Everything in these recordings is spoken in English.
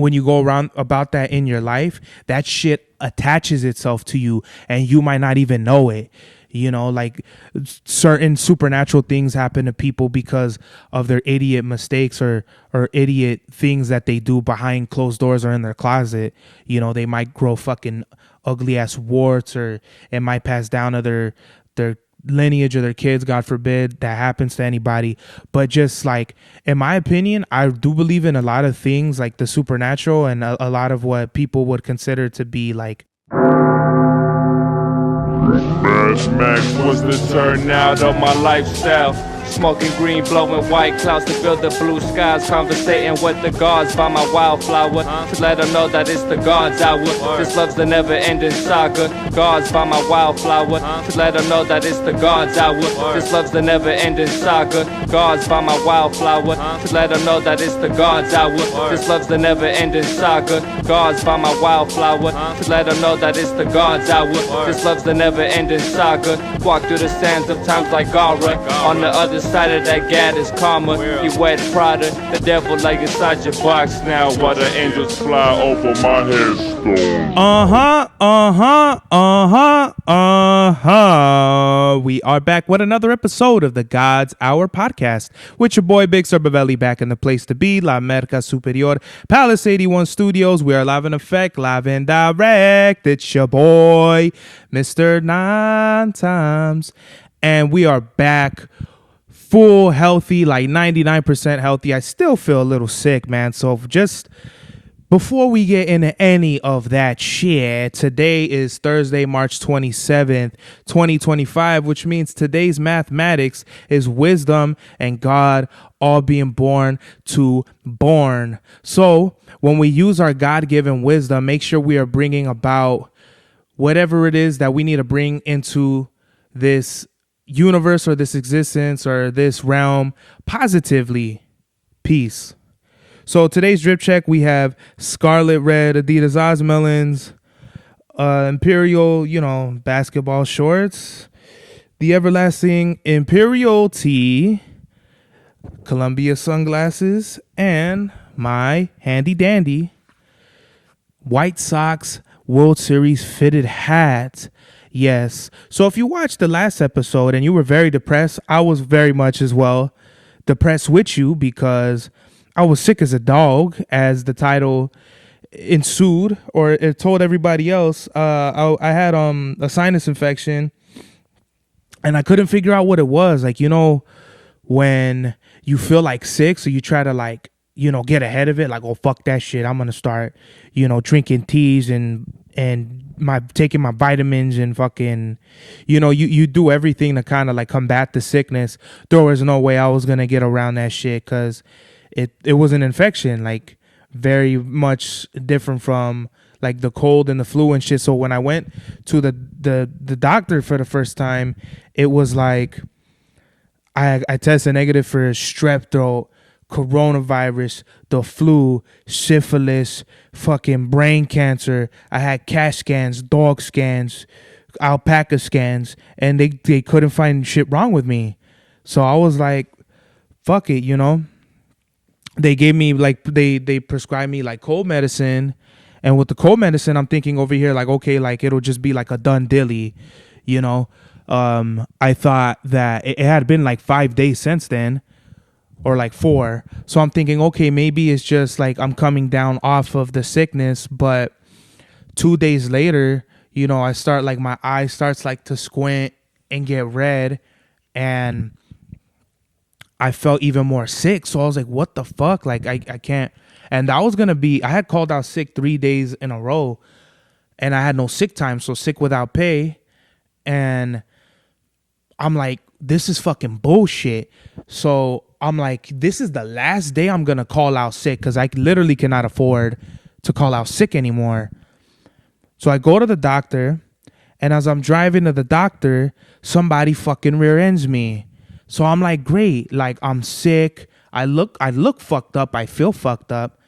when you go around about that in your life, that shit attaches itself to you and you might not even know it. Like certain supernatural things happen to people because of their idiot mistakes or idiot things that they do behind closed doors or in their closet. They might grow fucking ugly ass warts, or it might pass down to their lineage or their kids, God forbid that happens to anybody. But just like, in my opinion, I do believe in a lot of things like the supernatural and a lot of what people would consider to be like Mad Max was the turnout of my lifestyle. Smoking green, blowing white clouds to build the blue skies. Conversating with the gods by my wildflower to let them know that it's the God's hour. This love's the never-ending saga. Gods by my wildflower to let them know that it's the God's hour. This love's the never-ending saga. Gods by my wildflower to let them know that it's the God's hour. This love's the never-ending saga. Gods by my wildflower to let them know that it's the God's hour. This love's the never-ending saga. Walk through the sands of times like Gara. On the other side of that gad is karma. You wet Prada, the devil like inside your box now. While the angels fly over my headstone. We are back with another episode of the God's Hour podcast with your boy Big Sur Bavelli, back in the place to be, La Merca Superior, Palace 81 Studios. We are live in effect, live and direct. It's your boy Mr. 9 Times, and we are back full healthy, like 99% healthy. I still feel a little sick, man. So just before we get into any of that shit, today is Thursday, March 27th, 2025, which means today's mathematics is wisdom and God all being born to born. So when we use our God-given wisdom, make sure we are bringing about whatever it is that we need to bring into this universe or this existence or this realm positively. Peace. So today's drip check, we have Scarlet Red Adidas Ozmelons, Imperial, basketball shorts, the everlasting Imperial tee, Columbia sunglasses, and my handy dandy White Sox World Series fitted hat. Yes. So if you watched the last episode and you were very depressed, I was very much as well depressed with you because I was sick as a dog, as the title ensued, or it told everybody else. I had a sinus infection and I couldn't figure out what it was. Like, when you feel like sick, so you try to get ahead of it. Like, oh, fuck that shit. I'm going to start, drinking teas and taking my vitamins and fucking, you do everything to kind of like combat the sickness. There was no way I was going to get around that shit because it was an infection, like very much different from like the cold and the flu and shit. So when I went to the doctor for the first time, it was like I tested negative for strep throat, coronavirus, the flu, syphilis, fucking brain cancer. I had cat scans, dog scans, alpaca scans, and they couldn't find shit wrong with me. So I was like, fuck it, They gave me they prescribed me like cold medicine, and with the cold medicine, I'm thinking over here like, okay, like it'll just be like a done dilly, I thought that it had been like 5 days since then, or like 4. So I'm thinking, okay, maybe it's just like I'm coming down off of the sickness. But 2 days later, I start like my eye starts like to squint and get red, and I felt even more sick. So I was like, what the fuck? Like I can't. And I had called out sick 3 days in a row, and I had no sick time. So sick without pay. And I'm like, this is fucking bullshit. So I'm like, this is the last day I'm going to call out sick because I literally cannot afford to call out sick anymore. So I go to the doctor, and as I'm driving to the doctor, somebody fucking rear ends me. So I'm like, great. Like, I'm sick. I look fucked up. I feel fucked up.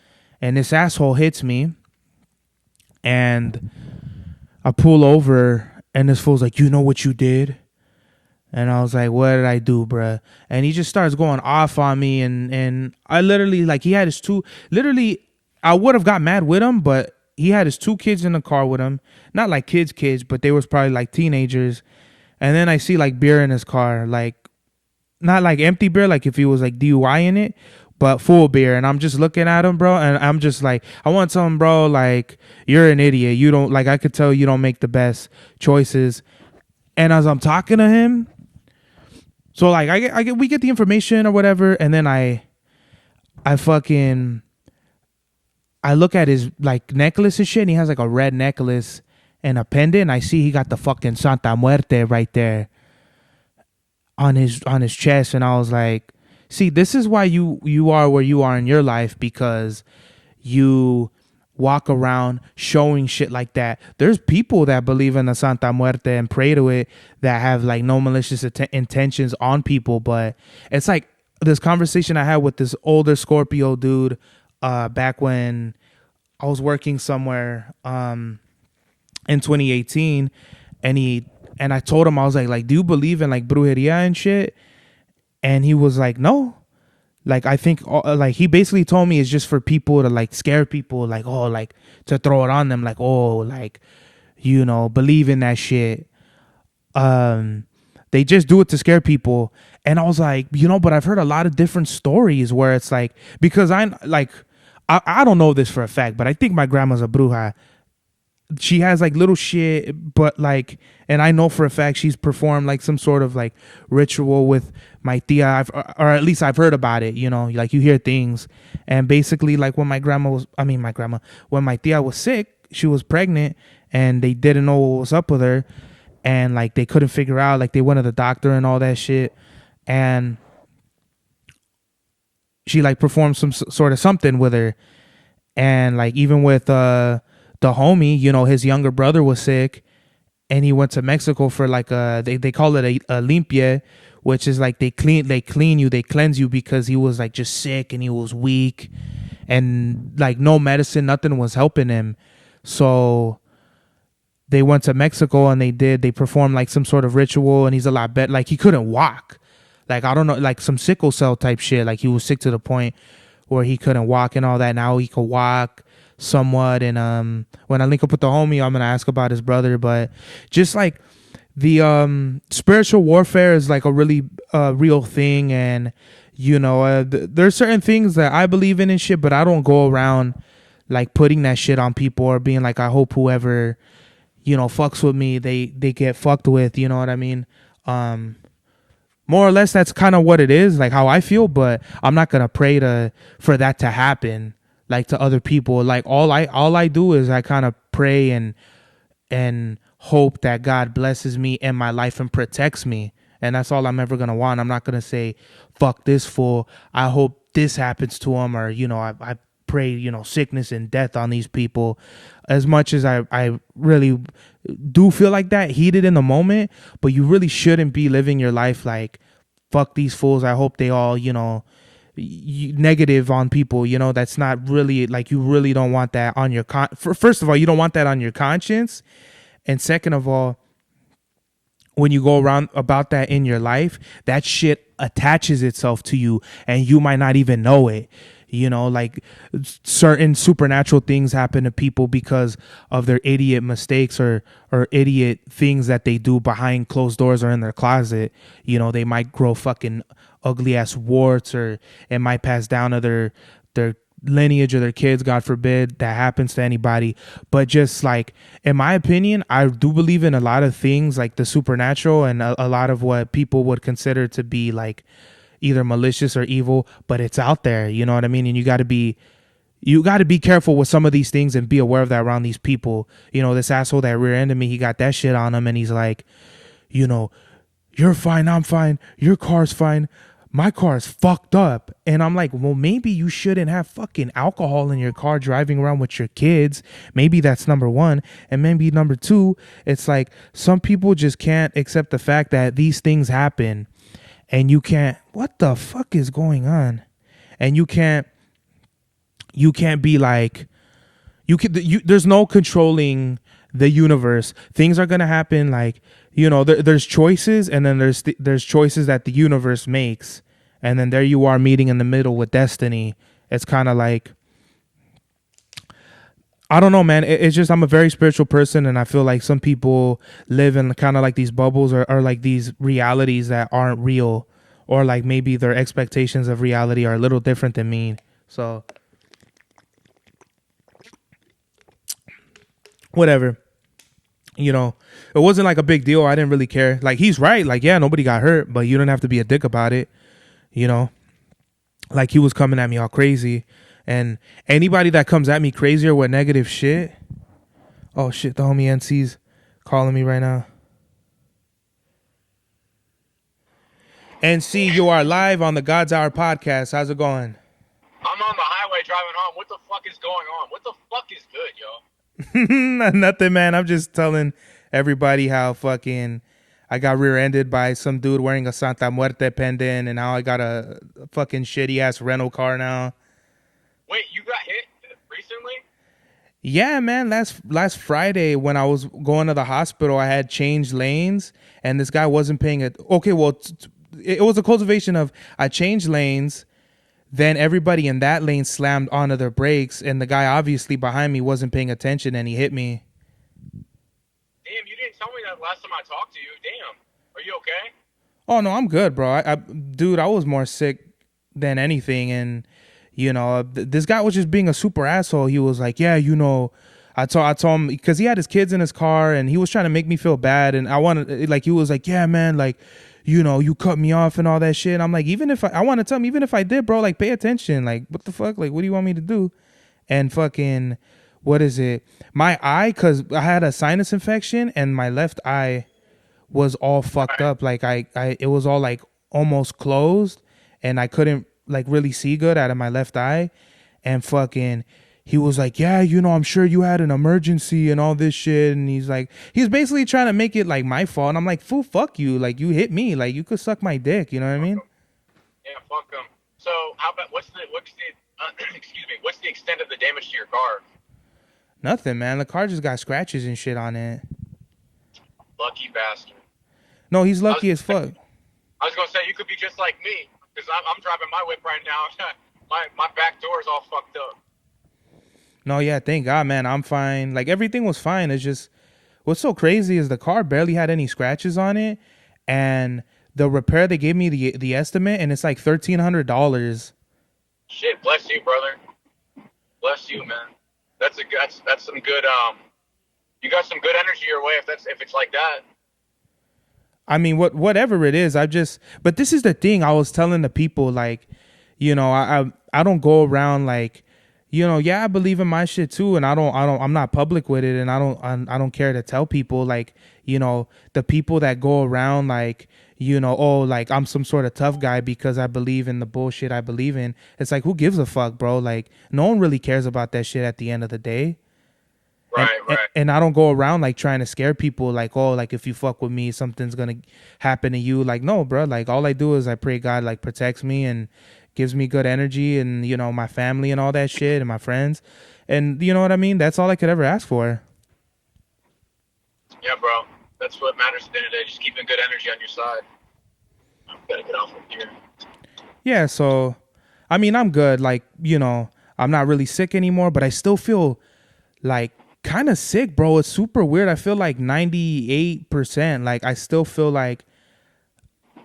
And this asshole hits me, and I pull over, and this fool's like, you know what you did? And I was like, what did I do, bruh? And he just starts going off on me. And I literally, like, he had his two, literally, I would have got mad with him, but he had his 2 kids in the car with him. Not like kids, but they was probably like teenagers. And then I see like beer in his car, like not like empty beer, like if he was like DUI in it, but full beer. And I'm just looking at him, bro, and I'm just like, I want to tell him, bro, like, you're an idiot. You don't, like, I could tell you don't make the best choices. And as I'm talking to him, so like we get the information or whatever, and then I look at his like necklace and shit, and he has like a red necklace and a pendant. I see he got the fucking Santa Muerte right there on his chest, and I was like, see, this is why you are where you are in your life, because you walk around showing shit like that. There's people that believe in the Santa Muerte and pray to it that have like no malicious intentions on people, but it's like this conversation I had with this older Scorpio dude back when I was working somewhere in 2018, and I told him, I was like, do you believe in like brujeria and shit? And he was like, no. Like, I think, like, he basically told me it's just for people to like scare people, like, oh, like to throw it on them, like, oh, like, you know, believe in that shit. They just do it to scare people. And I was like, you know, but I've heard a lot of different stories where it's like, because I don't know this for a fact, but I think my grandma's a bruja. She has like little shit, but like, and I know for a fact she's performed like some sort of like ritual with my tia, or at least I've heard about it, you know, like you hear things. And basically, like when when my tia was sick, she was pregnant and they didn't know what was up with her, and like they couldn't figure out, like they went to the doctor and all that shit, and she like performed some sort of something with her. And like even with the homie, you know, his younger brother was sick, and he went to Mexico for like they call it a limpia, which is like they cleanse you, because he was like just sick and he was weak, and like no medicine, nothing was helping him. So they went to Mexico and they performed like some sort of ritual, and he's a lot better. Like he couldn't walk, like I don't know, like some sickle cell type shit. Like he was sick to the point where he couldn't walk and all that. Now he could walk somewhat. And when I link up with the homie, I'm gonna ask about his brother. But just like the spiritual warfare is like a really real thing, and you know, there's certain things that I believe in and shit, but I don't go around like putting that shit on people or being like, I hope whoever, you know, fucks with me, they get fucked with, you know what I mean? More or less that's kind of what it is, like how I feel, but I'm not gonna pray for that to happen like to other people. Like all I do is I kind of pray and hope that God blesses me and my life and protects me, and that's all I'm ever gonna want. I'm not gonna say fuck this fool, I hope this happens to him, or you know, I pray, you know, sickness and death on these people. As much as I really do feel like that, heated in the moment, but you really shouldn't be living your life like fuck these fools, I hope they all, you know, negative on people. You know, that's not really, like, you really don't want that on your first of all, you don't want that on your conscience, and second of all, when you go around about that in your life, that shit attaches itself to you and you might not even know it. You know, like certain supernatural things happen to people because of their idiot mistakes or idiot things that they do behind closed doors or in their closet. You know, they might grow fucking ugly ass warts, or it might pass down to their lineage or their kids, God forbid that happens to anybody. But just like, in my opinion, I do believe in a lot of things like the supernatural and a lot of what people would consider to be like either malicious or evil, but it's out there, you know what I mean? And you got to be careful with some of these things and be aware of that around these people. You know, this asshole that rear-ended me, he got that shit on him, and he's like, you know, you're fine, I'm fine, your car's fine, my car is fucked up. And I'm like, well, maybe you shouldn't have fucking alcohol in your car driving around with your kids. Maybe that's number one. And maybe number two, it's like some people just can't accept the fact that these things happen. And you can't, what the fuck is going on? And you can't be like, there's no controlling the universe. Things are going to happen. Like, you know, there's choices, and then there's choices that the universe makes. And then there you are meeting in the middle with destiny. It's kind of like, I don't know, man. It's just I'm a very spiritual person, and I feel like some people live in kind of like these bubbles or like these realities that aren't real, or like maybe their expectations of reality are a little different than me. So whatever, it wasn't like a big deal. I didn't really care. Like, he's right. Like, yeah, nobody got hurt, but you don't have to be a dick about it. Like, he was coming at me all crazy. And anybody that comes at me crazier with negative shit. Oh shit, the homie NC's calling me right now. NC, you are live on the God's Hour podcast. How's it going? I'm on the highway driving home. What the fuck is going on? What the fuck is good, yo? Nothing, man. I'm just telling everybody how fucking I got rear-ended by some dude wearing a Santa Muerte pendant, and how I got a fucking shitty ass rental car now. Wait, you got hit recently? Yeah, man. Last Friday when I was going to the hospital, I had changed lanes, and this guy wasn't paying it. Okay, well, it was a cultivation of I changed lanes, then everybody in that lane slammed onto their brakes, and the guy obviously behind me wasn't paying attention, and he hit me. Damn, you didn't tell me that last time I talked to you. Damn, are you okay? Oh no, I'm good, bro. Dude, I was more sick than anything, and this guy was just being a super asshole. He was like, yeah, I told him, because he had his kids in his car, and he was trying to make me feel bad, and he was like, yeah, man, like, you cut me off and all that shit. And I'm like, I want to tell him, even if I did, bro, like, pay attention. Like, what the fuck? Like, what do you want me to do? And fucking, what is it? My eye, because I had a sinus infection, and my left eye was all fucked up. Like, it was all like almost closed, and I couldn't like really see good out of my left eye. And fucking, he was like, yeah, I'm sure you had an emergency and all this shit. And he's basically trying to make it like my fault. And I'm like, fool, fuck you. Like, you hit me. Like, you could suck my dick. You know what I mean? Yeah, fuck him. So how about, what's the excuse me, what's the extent of the damage to your car? Nothing, man. The car just got scratches and shit on it. Lucky bastard. No, he's lucky as fuck. I was going to say, you could be just like me, because I'm driving my whip right now. my back door is all fucked up. No, yeah, thank God, man. I'm fine. Like, everything was fine. It's just, what's so crazy is the car barely had any scratches on it, and the repair, they gave me the estimate, and it's like $1,300. Shit, bless you, brother. Bless you, man. That's some good. You got some good energy your way if it's like that. I mean, whatever it is, but this is the thing I was telling the people, like, I don't go around like, yeah, I believe in my shit too, and I'm not public with it, and I don't care to tell people, like, the people that go around like, oh, like I'm some sort of tough guy because I believe in the bullshit I believe in. It's like, who gives a fuck, bro? Like, no one really cares about that shit at the end of the day. Right. And I don't go around like trying to scare people, like, oh, like if you fuck with me, something's gonna happen to you. Like, no, bro. Like, all I do is I pray God like protects me and gives me good energy, and my family and all that shit, and my friends, and you know what I mean. That's all I could ever ask for. Yeah, bro. That's what matters at the end of the day. Just keeping good energy on your side. I'm gonna get off of here. Yeah. So, I mean, I'm good. Like, I'm not really sick anymore, but I still feel like kind of sick, bro. It's super weird. I feel like 98%. Like, I still feel like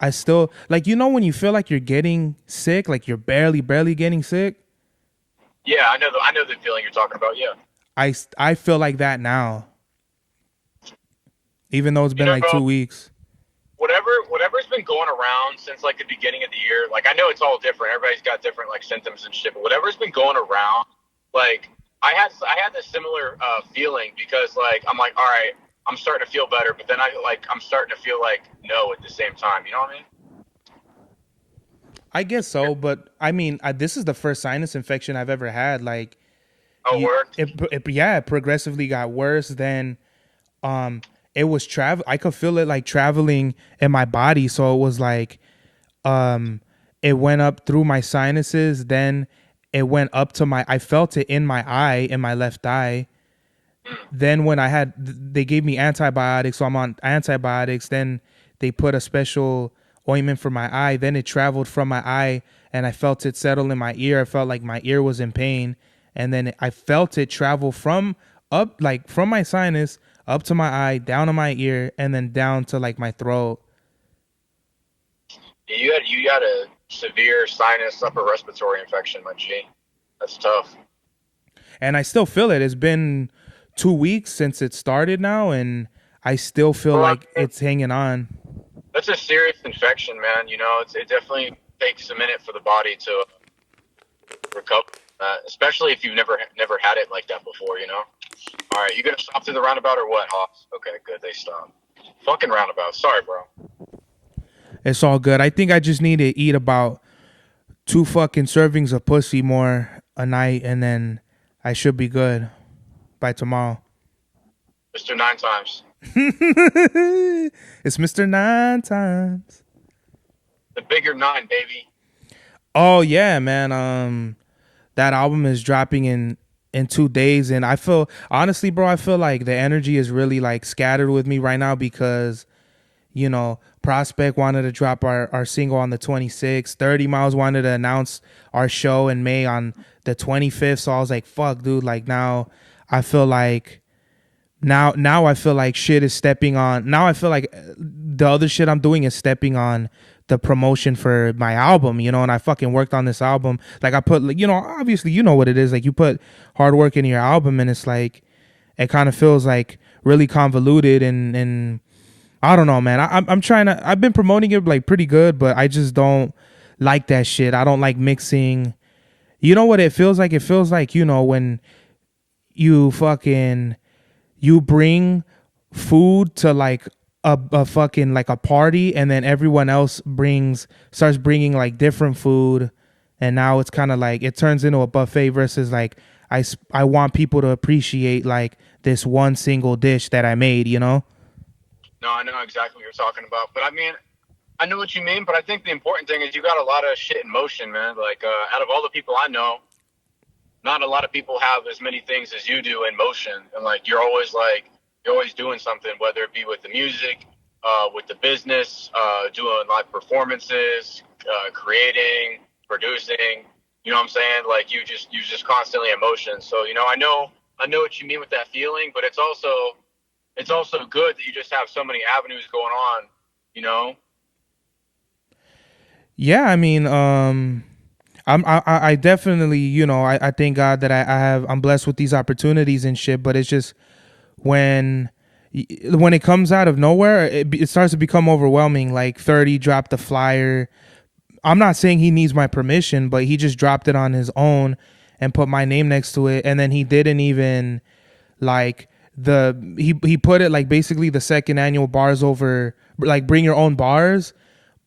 when you feel like you're getting sick, like you're barely getting sick. Yeah, I know the feeling you're talking about. Yeah. I feel like that now, even though it's been like 2 weeks. Whatever's been going around since like the beginning of the year, like I know it's all different. Everybody's got different like symptoms and shit, but whatever's been going around, like I had this similar feeling, because like I'm like, all right, I'm starting to feel better, but then I'm starting to feel like no at the same time. You know what I mean? I guess so, but I mean, this is the first sinus infection I've ever had. Like, it progressively got worse. Then, it was I could feel it like traveling in my body. So it was like, it went up through my sinuses. Then it went up to I felt it in my eye, in my left eye. Then when they gave me antibiotics, so I'm on antibiotics. Then they put a special ointment for my eye. Then it traveled from my eye, and I felt it settle in my ear. I felt like my ear was in pain, and then I felt it travel from my sinus up to my eye, down to my ear, and then down to like my throat. You got a severe sinus upper respiratory infection, my G. That's tough. And I still feel it. It's been 2 weeks since it started now, and I still feel like it's hanging on. That's a serious infection, man. You know, it definitely takes a minute for the body to recover, especially if you've never had it like that before, you know? All right, you gonna stop through the roundabout or what, Hoss? Okay, good, they stopped. Fucking roundabout. Sorry, bro. It's all good. I think I just need to eat about 2 fucking servings of pussy more a night, and then I should be good by tomorrow. Mr. 9 times. It's Mr. 9 times. The bigger 9, baby. Oh yeah, man. That album is dropping in 2 days, and I feel, honestly, bro, I feel like the energy is really like scattered with me right now because, you know, Prospect wanted to drop our single on the 26th. 30 Miles wanted to announce our show in May on the 25th. So I was like, fuck, dude. Like now I feel like I feel like shit is stepping on. Now I feel like the other shit I'm doing is stepping on the promotion for my album, you know, and I fucking worked on this album. Like I put, you know, obviously you know what it is. Like you put hard work into your album and it's like, it kind of feels like really convoluted and I don't know, man. I'm trying to, I've been promoting it like pretty good, but I just don't like that shit. I don't like mixing. You know what it feels like? It feels like, you know, when you bring food to like a fucking like a party and then everyone else starts bringing like different food. And now it's kind of like, it turns into a buffet versus like, I want people to appreciate like this one single dish that I made, you know? No, I know exactly what you're talking about. But I mean, I know what you mean, but I think the important thing is you got a lot of shit in motion, man. Like, out of all the people I know, not a lot of people have as many things as you do in motion. And like, you're always doing something, whether it be with the music, with the business, doing live performances, creating, producing, you know what I'm saying? Like you just constantly in motion. So, you know, I know what you mean with that feeling, but it's also good that you just have so many avenues going on, you know? Yeah, I mean, I definitely, you know, I thank God that I'm blessed with these opportunities and shit, but it's just when it comes out of nowhere, it starts to become overwhelming. Like 30 dropped the flyer. I'm not saying he needs my permission, but he just dropped it on his own and put my name next to it. And then he didn't even like he put it like basically the second annual bars over, like bring your own bars,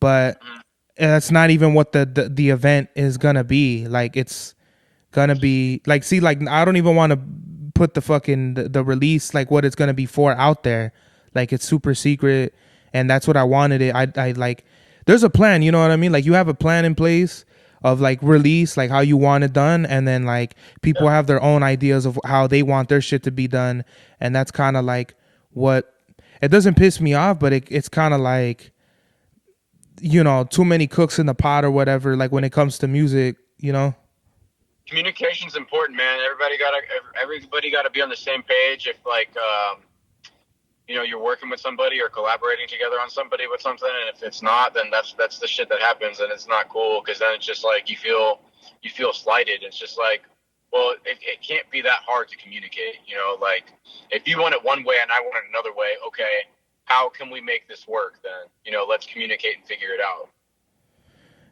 but that's not even what the event is gonna be. Like it's gonna be like, see, like I don't even want to put the fucking the release, like what it's gonna be for, out there. Like it's super secret, and that's what I wanted it. I like, there's a plan, you know what I mean? Like you have a plan in place of like release, like how you want it done, and then like people have their own ideas of how they want their shit to be done, and that's kind of like what, it doesn't piss me off, but it's kind of like, you know, too many cooks in the pot or whatever, like when it comes to music, you know? Communication's important, man. Everybody gotta be on the same page. If like, you know, you're working with somebody or collaborating together on somebody with something, and if it's not, then that's the shit that happens, and it's not cool, because then it's just like you feel slighted. It's just like, well, it can't be that hard to communicate, you know? Like if you want it one way and I want it another way, okay, how can we make this work then? You know, let's communicate and figure it out.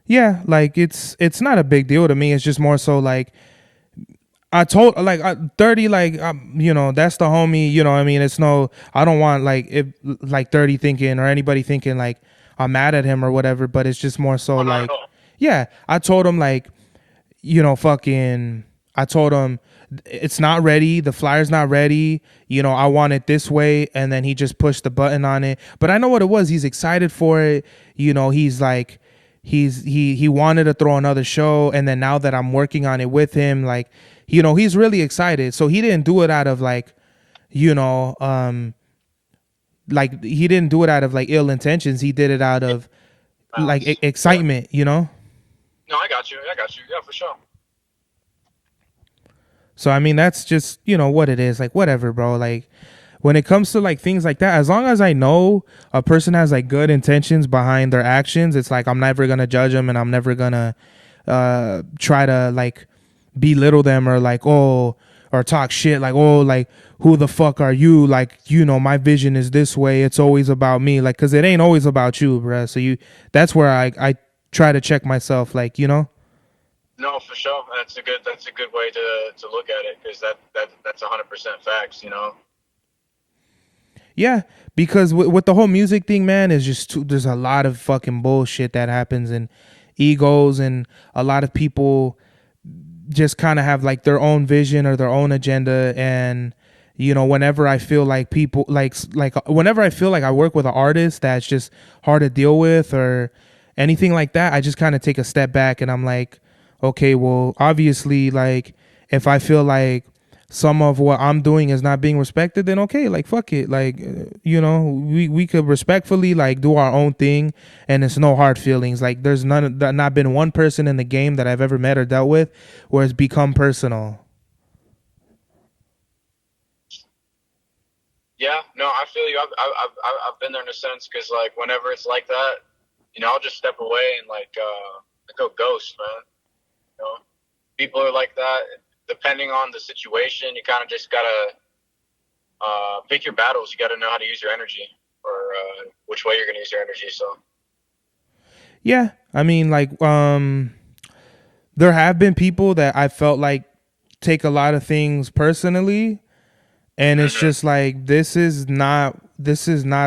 Yeah, like it's not a big deal to me. It's just more so like, I told like 30, like you know, that's the homie, you know what I mean? It's no, I don't want like if like 30 thinking or anybody thinking like I'm mad at him or whatever, but it's just more so like, yeah, I told him like, you know, I told him it's not ready, the flyer's not ready, you know, I want it this way, and then he just pushed the button on it. But I know what it was. He's excited for it, you know. He's like, he wanted to throw another show, and then now that I'm working on it with him, like, you know, he's really excited. So he didn't do it out of like, you know, like he didn't do it out of like ill intentions. He did it out of like excitement, you know? No, I got you. Yeah, for sure. So I mean, that's just, you know, what it is. Like, whatever, bro. Like, when it comes to like things like that, as long as I know a person has like good intentions behind their actions, it's like I'm never gonna judge them, and I'm never gonna try to like belittle them, or like, oh, or talk shit like, oh, like, who the fuck are you? Like, you know, my vision is this way. It's always about me. Like, cause it ain't always about you, bruh. So that's where I try to check myself. Like, you know. No, for sure. That's a good way to look at it, because that's 100% facts. You know. Yeah, because with the whole music thing, man, is just there's a lot of fucking bullshit that happens, and egos, and a lot of people just kind of have like their own vision or their own agenda. And you know, whenever I feel like people whenever I feel like I work with an artist that's just hard to deal with or anything like that, I just kind of take a step back, and I'm like, okay, well, obviously, like, if I feel like some of what I'm doing is not being respected, then okay, like, fuck it. Like, you know, we could respectfully like do our own thing, and it's no hard feelings. Like, there's not been one person in the game that I've ever met or dealt with where it's become personal. Yeah, no, I feel you. I've been there in a sense, because like whenever it's like that, you know, I'll just step away and like go ghost, man. You know, people are like that. Depending on the situation, you kind of just gotta pick your battles. You gotta know how to use your energy, or which way you're gonna use your energy. So, yeah, I mean, like, there have been people that I felt like take a lot of things personally, and it's just like, this is not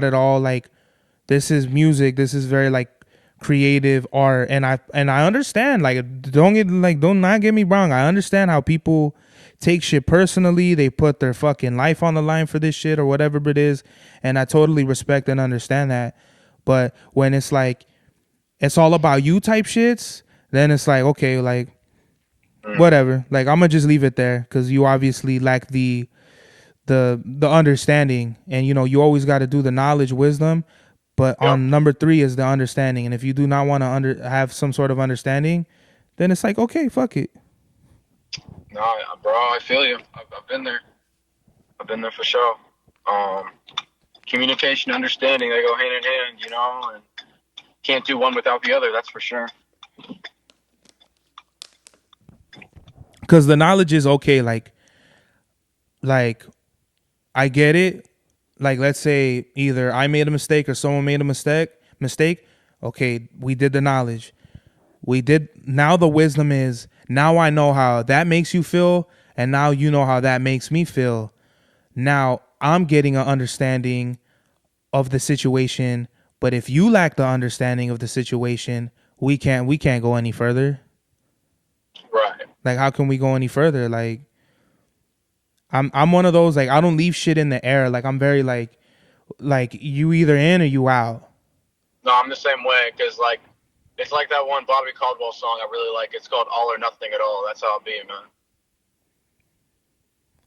at all like, this is music. This is very like creative art, and I understand, like, don't not get me wrong, I understand how people take shit personally. They put their fucking life on the line for this shit or whatever it is, and I totally respect and understand that. But when it's like it's all about you type shits, then it's like, okay, like, whatever, like, I'm gonna just leave it there, because you obviously lack the understanding, and you know, you always got to do the knowledge, wisdom. But on number 3 is the understanding. And if you do not want to have some sort of understanding, then it's like, okay, fuck it. no, bro, I feel you. I've been there. I've been there for sure. Communication, understanding, they go hand in hand, you know, and can't do one without the other. That's for sure. Because the knowledge is okay. Like, I get it. Like, let's say either I made a mistake or someone made a mistake. Okay, we did the knowledge. Now the wisdom is, now I know how that makes you feel, and now you know how that makes me feel. Now I'm getting an understanding of the situation, but if you lack the understanding of the situation, we can't go any further. Right. Like, how can we go any further? Like, I'm one of those, like, I don't leave shit in the air. Like, I'm very like you either in or you out. No, I'm the same way, because like it's like that one Bobby Caldwell song I really like. It's called All or Nothing at All. That's how I'll be, man.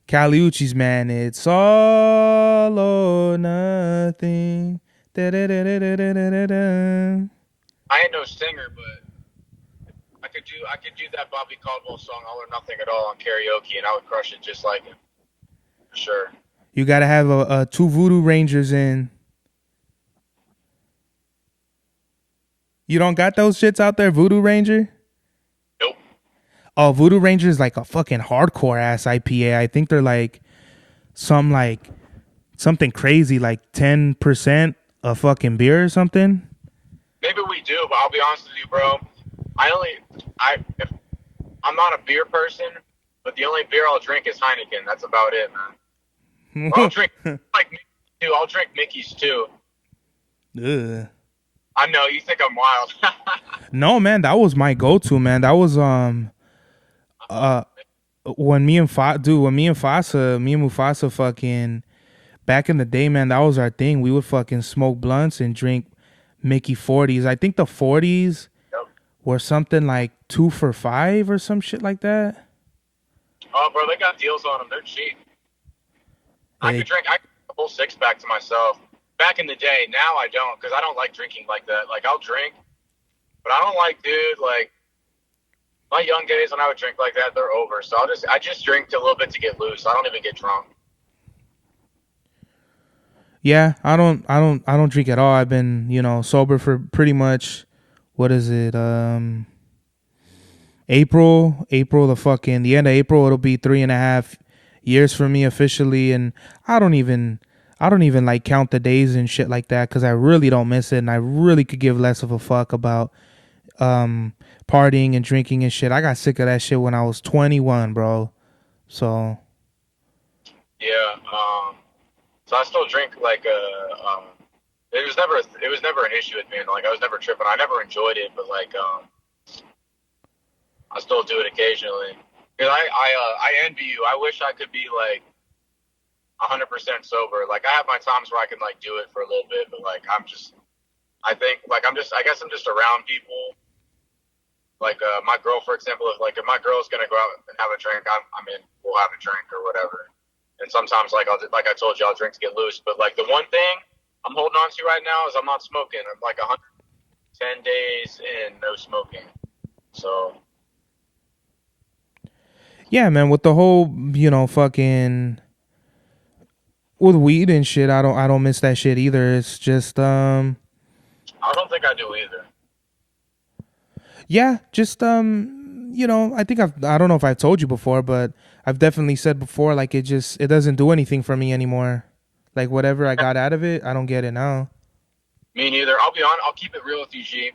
Kali Uchis, man, it's all or nothing. Da-da-da-da-da-da-da. I ain't no singer, but I could do that Bobby Caldwell song All or Nothing at All on karaoke, and I would crush it just like him. For sure. You gotta have a 2 Voodoo Rangers in. You don't got those shits out there, Voodoo Ranger? Nope. Oh, Voodoo Ranger is like a fucking hardcore ass IPA. I think they're like something crazy, like 10% of fucking beer or something. Maybe we do, but I'll be honest with you, bro. I'm not a beer person, but the only beer I'll drink is Heineken. That's about it, man. Or I'll drink I'll drink Mickey's too. Ugh. I know you think I'm wild. No, man, that was my go-to, man. That was when me and Mufasa fucking back in the day, man, that was our thing. We would fucking smoke blunts and drink Mickey 40s. I think the 40s were something like 2 for $5 or some shit like that. Oh, bro, they got deals on them. They're cheap. I could drink a whole 6-pack to myself. Back in the day, now I don't, because I don't like drinking like that. Like, I'll drink, but I don't like, dude, like, My young days when I would drink like that, they're over. So I just drink a little bit to get loose. I don't even get drunk. Yeah, I don't drink at all. I've been, sober for pretty much, what is it? The end of April, it'll be 3.5 years for me officially. And I don't even like count the days and shit like that, because I really don't miss it. And I really could give less of a fuck about, partying and drinking and shit. I got sick of that shit when I was 21, bro. So Yeah. So I still drink like it was never an issue with me. Like I was never tripping. I never enjoyed it, but like I still do it occasionally. Cause I envy you. I wish I could be like 100% sober. Like I have my times where I can like do it for a little bit, but like I guess I'm just around people. Like my girl, for example, if my girl's gonna go out and have a drink, we'll have a drink or whatever. And sometimes like I told you, I'll drink to get loose. But like the one thing I'm holding on to right now is I'm not smoking. I'm like 110 days in, no smoking. So yeah, man, with the whole, fucking with weed and shit, I don't miss that shit either. It's just I don't think I do either. yeah, just I think I don't know if I've told you before, but I've definitely said before, like it doesn't do anything for me anymore. Like whatever I got out of it, I don't get it now. Me neither. I'll be honest. I'll keep it real with you, G.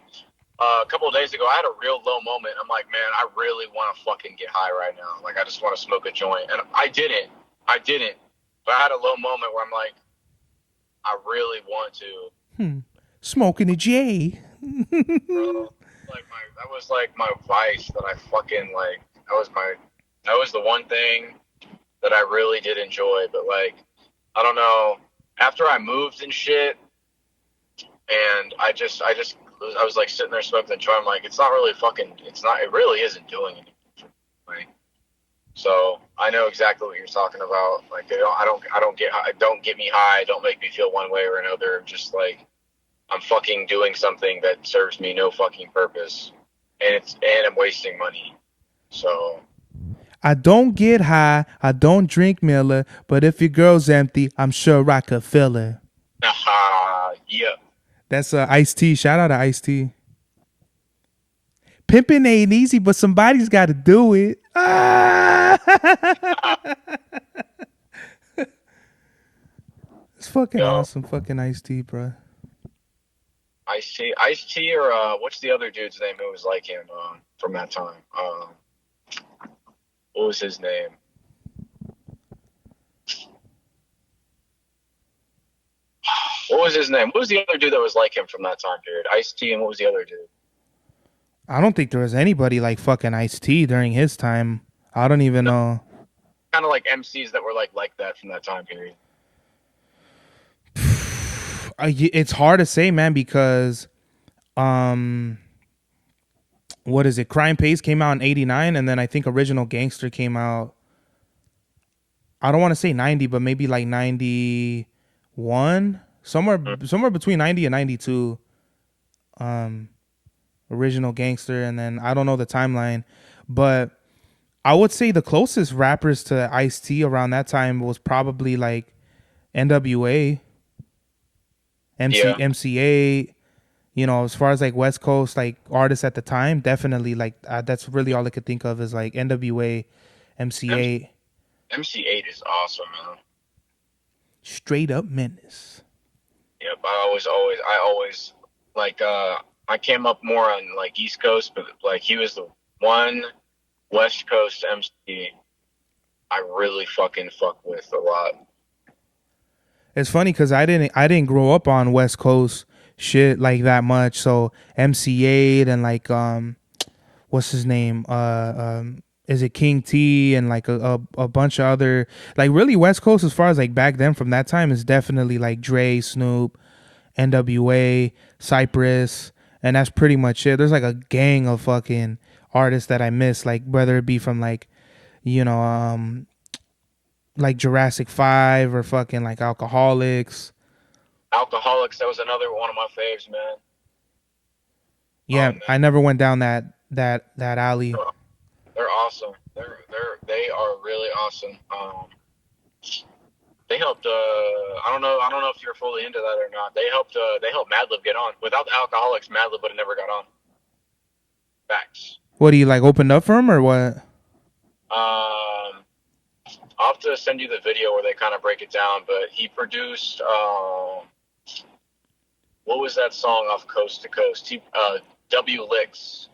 A couple of days ago, I had a real low moment. I'm like, man, I really want to fucking get high right now. Like, I just want to smoke a joint. And I didn't. But I had a low moment where I'm like, I really want to. Smoking a J. Bro, that was like my vice that I fucking like. That was the one thing that I really did enjoy. But like, I don't know. After I moved and shit, and I was like sitting there smoking the joint. I'm like, it really isn't doing anything. Right? So I know exactly what you're talking about. Like, don't get me high. Don't make me feel one way or another. Just like I'm fucking doing something that serves me no fucking purpose, and I'm wasting money. So I don't get high. I don't drink Miller, but if your girl's empty, I'm sure I could fill her. Yeah. That's Ice-T. Shout out to Ice-T. Pimping ain't easy, but somebody's got to do it. It's fucking awesome. Fucking Ice-T, bro. Ice-T, or what's the other dude's name who was like him from that time? What was his name? What was his name? What was the other dude that was like him from that time period? Ice-T, and what was the other dude? I don't think there was anybody like fucking Ice-T during his time. I don't even know. Kind of like MCs that were like that from that time period. It's hard to say, man, because what is it? Crime Pays came out in 89, and then I think Original Gangster came out, I don't want to say 90, but maybe like 91, somewhere between 90 and 92. Original Gangster, and then I don't know the timeline, but I would say the closest rappers to Ice-T around that time was probably like NWA, MC8. As far as like West Coast like artists at the time, definitely like that's really all I could think of is like NWA, MC8. MC8 is awesome, man. Straight up menace. Yep, I always like I came up more on like East Coast, but like he was the one West Coast MC I really fucking fuck with a lot. It's funny because I didn't grow up on West Coast shit like that much. So MC8 and like what's his name? Is it King T and like a bunch of other like really West Coast as far as like back then from that time is definitely like Dre, Snoop, NWA, Cypress, and that's pretty much it. There's like a gang of fucking artists that I miss, like whether it be from like like Jurassic 5 or fucking like Alcoholics. Alcoholics, that was another one of my faves, man. Yeah, man. I never went down that alley. They're awesome. They are really awesome. They helped. I don't know if you're fully into that or not. They helped. They helped Madlib get on. Without the Alcoholics, Madlib would have never got on. Facts. What do you like? Opened up for him or what? I'll have to send you the video where they kind of break it down. But he produced. What was that song off Coast to Coast? W Licks.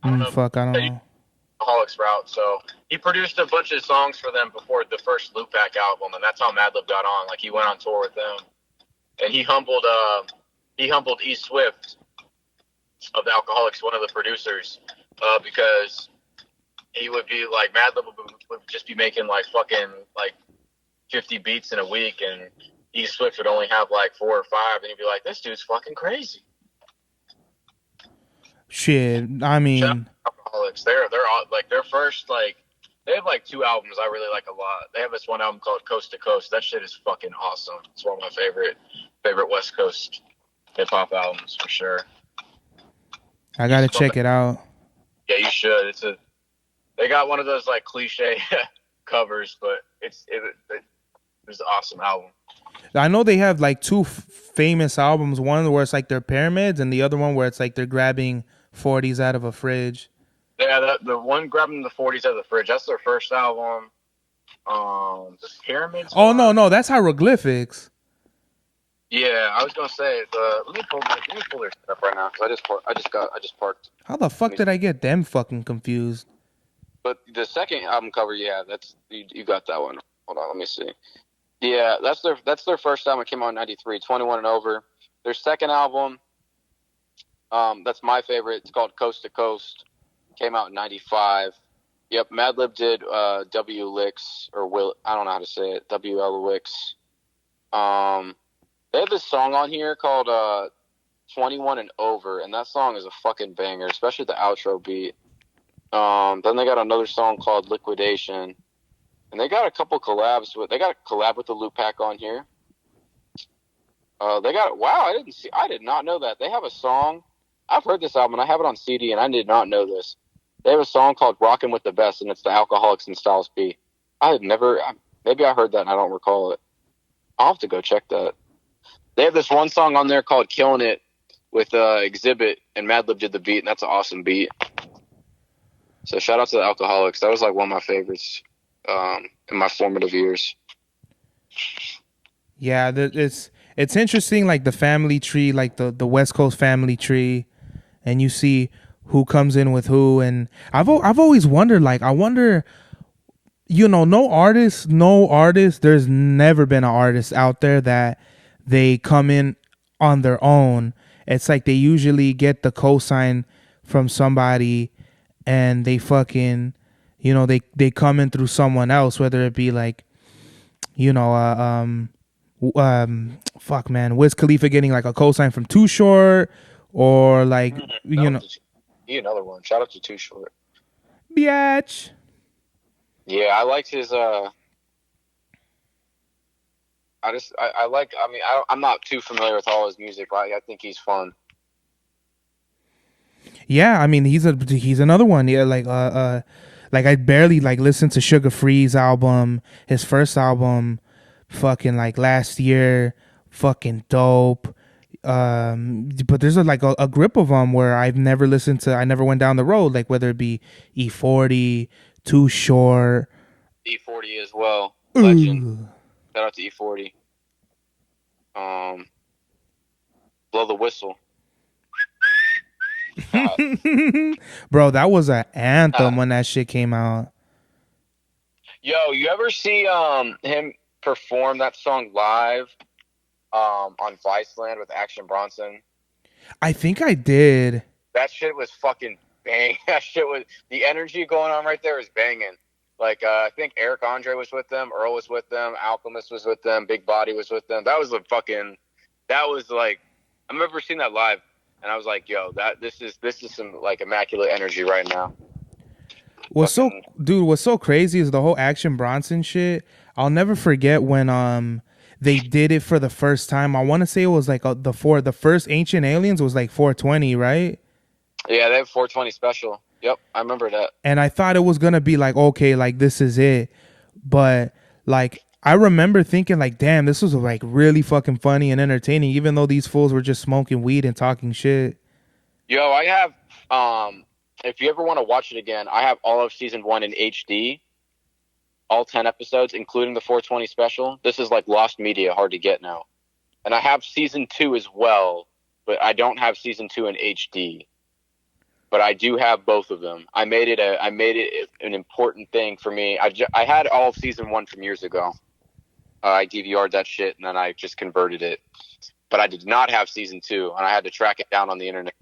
I don't know. Alcoholics route. So he produced a bunch of songs for them before the first Loop Pack album, and that's how Madlib got on. Like he went on tour with them, and he humbled E Swift of the Alcoholics, one of the producers, because he would be like Madlib would just be making like fucking like 50 beats in a week, and E Swift would only have like 4 or 5, and he'd be like, "This dude's fucking crazy." Shit, I mean, Alcoholics, they're all, like their first like they have like 2 albums I really like a lot. They have this one album called Coast to Coast. That shit is fucking awesome. It's one of my favorite West Coast hip hop albums for sure. I gotta check it out. Yeah, you should. They got one of those like cliche covers, but it was an awesome album. I know they have like 2 famous albums. One where it's like they're pyramids, and the other one where it's like they're grabbing 40s out of a fridge. Yeah, the one grabbing the 40s out of the fridge. That's their first album. The Pyramids. Oh no, that's Hieroglyphics. Yeah, I was gonna say let me pull their shit up right now because I just parked. How the fuck did I get them fucking confused? But the second album cover, yeah, that's you got that one. Hold on, let me see. Yeah, that's their first album. It came out in '93, 21 and Over. Their second album, that's my favorite. It's called Coast to Coast. Came out in '95. Yep, Madlib did W Licks or Will. I don't know how to say it. WL Licks. They have this song on here called 21 and Over, and that song is a fucking banger, especially the outro beat. Then they got another song called Liquidation. And they got a couple collabs they got a collab with the Loop Pack on here. I did not know that. They have a song. I've heard this album, and I have it on CD, and I did not know this. They have a song called Rockin' with the Best, and it's the Alcoholics and Styles P. Maybe I heard that and I don't recall it. I'll have to go check that. They have this one song on there called Killing It with Exhibit, and Madlib did the beat, and that's an awesome beat. So shout out to the Alcoholics. That was like one of my favorites in my formative years. Yeah, it's interesting, like the family tree, like the West Coast family tree, and you see who comes in with who. And I've always wondered, like, I wonder, no artist, there's never been an artist out there that they come in on their own. It's like they usually get the cosign from somebody, and they fucking, they come in through someone else, whether it be like, fuck man, Wiz Khalifa getting like a cosign from Too Short, or like, Another one. Shout out to Too Short. Biatch. Yeah, I liked his. I'm not too familiar with all his music, but I think he's fun. Yeah, I mean he's another one. Yeah, like I barely like listened to Sugar Free's album, his first album, fucking like last year, fucking dope. But there's a grip of them where I've never listened to. I never went down the road, like whether it be E40, Too Short, E40 as well. Legend. Shout out to E40. Blow the Whistle. Bro, that was an anthem when that shit came out. Yo, you ever see him perform that song live on Viceland with Action Bronson? I think I did. That shit was fucking bang. That shit was, the energy going on right there is banging. Like I think Eric Andre was with them, Earl was with them, Alchemist was with them, Big Body was with them. That was like I remember seeing that live, and I was like, yo, this is some like immaculate energy right now. What's so crazy is the whole Action Bronson shit. I'll never forget when they did it for the first time. I want to say it was like the first Ancient Aliens was like 420, right? Yeah, they have 420 special. Yep, I remember that. And I thought it was gonna be like, okay, like this is it. But like I remember thinking like, damn, this was like really fucking funny and entertaining, even though these fools were just smoking weed and talking shit. Yo, I have if you ever want to watch it again, I have all of season 1 in HD, all 10 episodes, including the 420 special. This is like lost media, hard to get now. And I have season 2 as well, but I don't have season 2 in HD. But I do have both of them. I made it an important thing for me. I had all of season 1 from years ago. I DVR'd that shit and then I just converted it. But I did not have season 2, and I had to track it down on the internet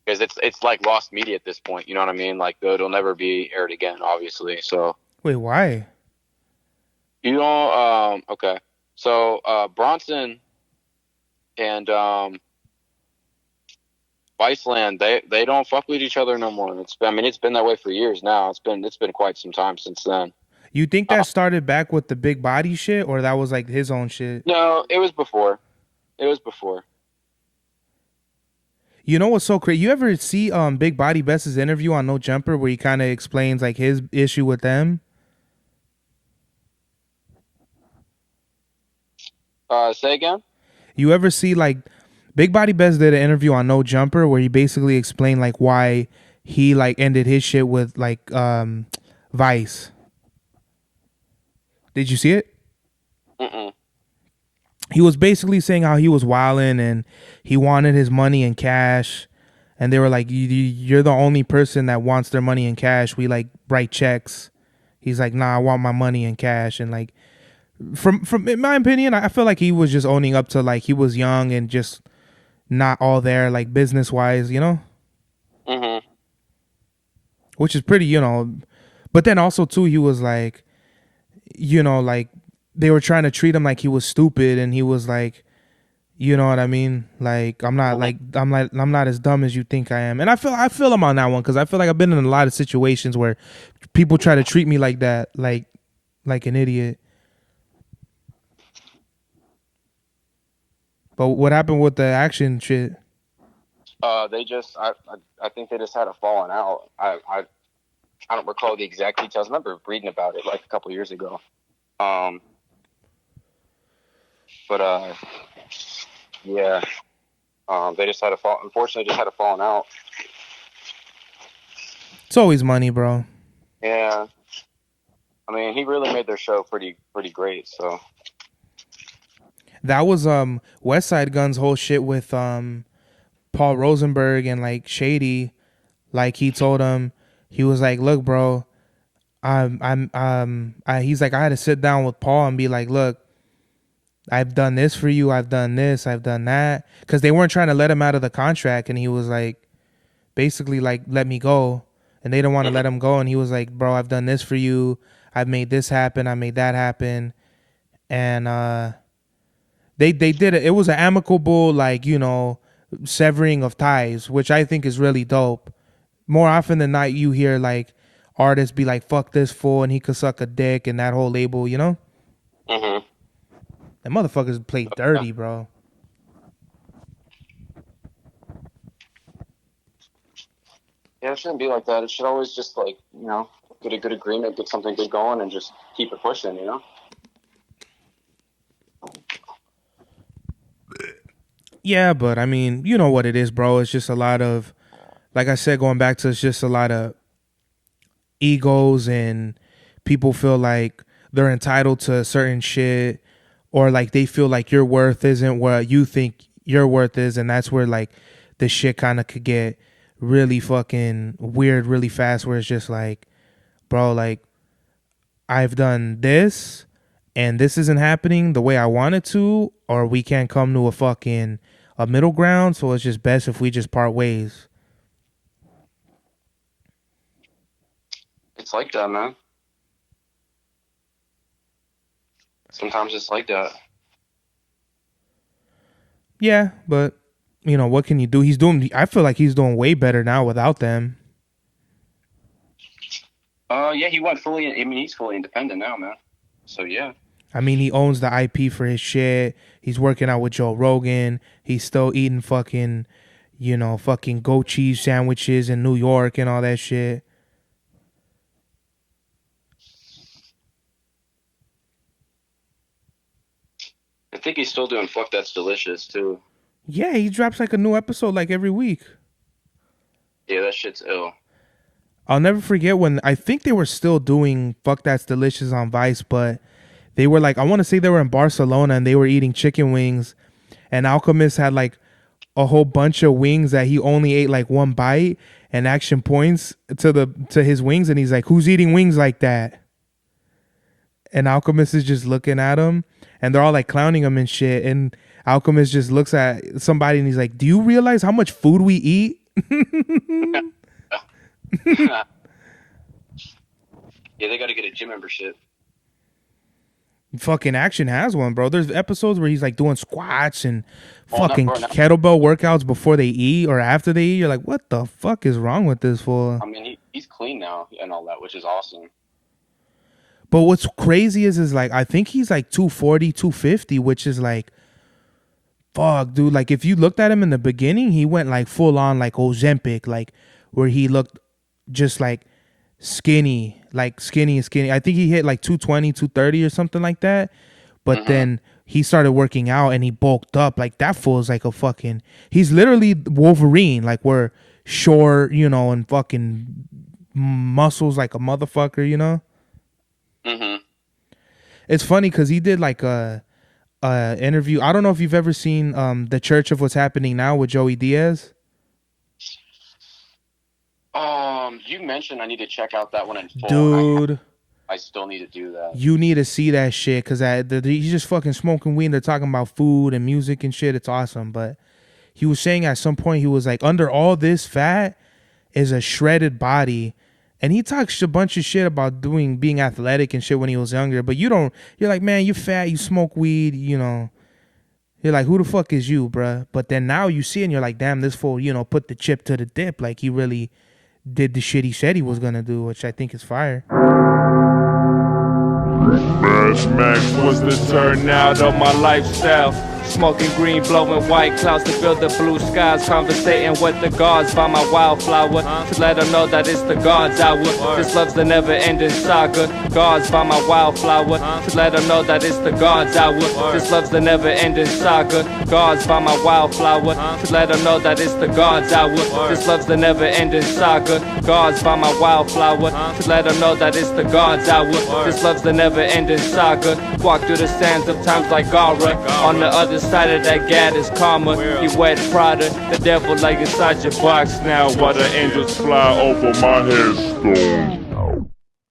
because it's like lost media at this point. You know what I mean? Like it'll never be aired again, obviously. So Wait, why? you know, okay. So Bronson and Viceland, they don't fuck with each other no more. It's been that way for years now. It's been quite some time since then. You think that started back with the Big Body shit, or that was like his own shit? No, it was before. You know what's so crazy? You ever see Big Body Best's interview on No Jumper where he kind of explains like his issue with them? Say again? You ever see like Big Body Best did an interview on No Jumper where he basically explained like why he like ended his shit with like Vice. Did you see it? Mm-mm. He was basically saying how he was wilding and he wanted his money in cash, and they were like, "You're the only person that wants their money in cash. We like write checks." He's like, "Nah, I want my money in cash." And like, from in my opinion, I feel like he was just owning up to like he was young and just not all there like business wise, you know. Mm-hmm. Which is pretty, you know. But then also too, he was like, you know, like they were trying to treat him like he was stupid, and he was like, you know what I mean? Like I'm not as dumb as you think I am. And I feel him on that one because I feel like I've been in a lot of situations where people try to treat me like that, like an idiot. But what happened with the action shit? They just I think they just had a falling out. I don't recall the exact details. I remember reading about it like a couple years ago. But yeah. They just had unfortunately just had a falling out. It's always money, bro. Yeah. I mean, he really made their show pretty great, so. That was West Side Gun's whole shit with Paul Rosenberg and like Shady. Like he told him, he was like, "Look, bro, he's like, I had to sit down with Paul and be like, look, I've done this for you, I've done this, I've done that," because they weren't trying to let him out of the contract, and he was like, basically like, let me go, and they didn't want to let him go, and he was like, bro, I've done this for you, I've made this happen, I made that happen, and they did it. It was an amicable, like, you know, severing of ties, which I think is really dope. More often than not, you hear like artists be like, fuck this fool and he could suck a dick, and that whole label, you know? Mm-hmm. That motherfuckers play dirty, bro. Yeah, it shouldn't be like that. It should always just, like, you know, get a good agreement, get something good going, and just keep it pushing, you know? Yeah, but I mean, you know what it is, bro. It's just a lot of, like I said, going back to, it's just a lot of egos, and people feel like they're entitled to certain shit, or like they feel like your worth isn't what you think your worth is, and that's where like the shit kind of could get really fucking weird really fast, where it's just like, bro, like I've done this and this isn't happening the way I wanted to, or we can't come to a middle ground, so it's just best if we just part ways. It's like that, man. Sometimes it's like that. Yeah, but you know, what can you do? I feel like he's doing way better now without them. Yeah, he's fully independent now, man. So yeah. I mean, he owns the IP for his shit. He's working out with Joe Rogan. He's still eating fucking you know, fucking goat cheese sandwiches in New York and all that shit. I think he's still doing Fuck That's Delicious too. Yeah, he drops like a new episode like every week. Yeah, that shit's ill. I'll never forget when I think they were still doing Fuck That's Delicious on Vice, but they were like, I want to say they were in Barcelona and they were eating chicken wings, and Alchemist had like a whole bunch of wings that he only ate like one bite, and Action points to his wings and he's like, who's eating wings like that? And Alchemist is just looking at him and they're all like clowning him and shit, and Alchemist just looks at somebody and he's like, do you realize how much food we eat? Yeah, they got to get a gym membership. Fucking Action has one, bro. There's episodes where he's like doing squats and Oh, fucking kettlebell workouts before they eat or after they eat. You're like, what the fuck is wrong with this fool? I mean, he's clean now and all that, which is awesome. But what's crazy is like, I think he's like 240, 250, which is like, fuck, dude. Like, if you looked at him in the beginning, he went like full on like Ozempic, like where he looked just like skinny. I think he hit like 220, 230 or something like that. But then he started working out and he bulked up. Like, that fool's like a fucking, he's literally Wolverine. Like, we're short, you know, and fucking muscles like a motherfucker, you know? Mm-hmm. It's funny because he did like a interview. I don't know if you've ever seen The Church of What's Happening Now with Joey Diaz. You mentioned I need to check out that one in full. Dude, I still need to do that. you need to see that shit because he's just fucking smoking weed. They're talking about food and music and shit. It's awesome. But he was saying at some point, he was like, under all this fat is a shredded body. And he talks a bunch of shit about being athletic and shit when he was younger. But you're like, man, you fat, you smoke weed, you know. You're like, who the fuck is you, bruh? But then now you see and you're like, damn, this fool, you know, put the chip to the dip. Like, he really did the shit he said he was gonna do, which I think is fire. Mash Max was the turnout of my lifestyle. Smoking green, blowing white clouds to build the blue skies. Conversating with the gods by my wildflower to let them know that it's the gods hour. This love's the never-ending saga. Gods by my wildflower to let them know that it's the gods hour. This love's the never-ending saga. Gods by my wildflower to let them know that it's the gods hour. This love's the never-ending saga. Gods by my wildflower to let them know that it's the gods hour. This love's the never-ending saga. Walk through the sands of times like Gara. On the other side of that gad is karma. You wet Prada, the devil like inside your box now. While the angels fly over my headstone.